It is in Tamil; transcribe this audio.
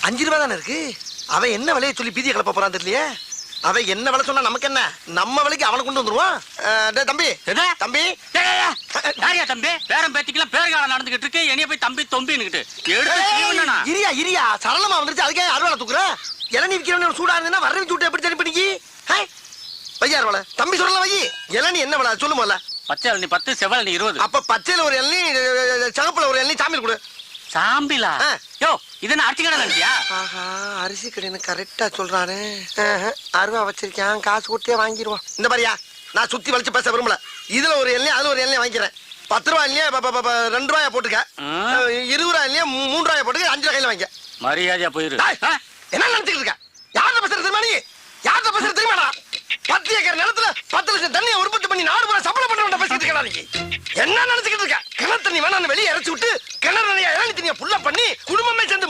5 ரூபா தானே இருக்கு. அவன் என்ன விலையை சொல்லி பீதியை கிளப்ப போறான் தெரியலையே. அவன் என்ன விலை சொன்னா நமக்கு என்ன, நம்ம விலைக்கு அவனை கொண்டு வந்துருவான். தம்பி தம்பி யாரியா தம்பி? பேரம் பேத்திக்கலாம் பேர்காலம் நடந்துகிட்டு இருக்கு. என்னைய போய் தம்பி தொம்பின்னுகிட்டு இரியா இரியா சரளமா வந்துருச்சு. அதுக்கே அறுவாலை தூக்குற. இளநீ விற்கிறவன சூடா இருந்தா வரவி சூட்டு எப்படி சரி பண்ணிக்கி வையார் வலை தம்பி சொல்லல வை. இளநீ என்ன விலை சொல்லு போல. பச்சை இளநீ 10, செவ்வளநீ 20. அப்ப பச்சையில ஒரு இளநீ, சகப்புல ஒரு இளநீ, சாமியில் கொடு. சாம்பிலா? யோ இது என்ன அரிசி கடை நினைச்சியா? ஆஹா அரிசி கடைன்னு கரெக்டா சொல்றானே. அருவா வச்சிருக்கேன், காசு கொடுத்தே வாங்கிடுவான். இந்த மாதிரியா நான் சுத்தி வளைச்சு பேச விரும்பல. இதுல ஒரு எண்ணெய் அதுல ஒரு எண்ணெய் வாங்கிக்கிறேன். 10 ரூபாய் இல்லையா 2 ரூபாயா போட்டுக்க. 20 ரூபாய் இல்லையா 3 ரூபாயா போட்டுக்க. 5 ரூபாய் கையில வாங்கிக்க. மரியாதையா போயிரு. என்ன நினைச்சுக்கிட்டு இருக்க? யார்கிட்ட பேசுற தெரியுமா நீ? யார்கிட்ட பேசுற தெரியுமாடா? 10 ஏக்கர் நிலத்துல 10 லட்சம் தண்ணியை உற்பத்தி பண்ணி 4 ரூபாய் சப்ளை பண்றவன் பேசிட்டு இருக்கா நீ? என்ன நினைச்சுக்கிட்டு இருக்க? கிணறு தண்ணி வேணான்னு வெளியே இறச்சி விட்டு கிணறு நிறைய இளநீ தண்ணியை புல்லா பண்ணி குடும்பமே சேர்ந்து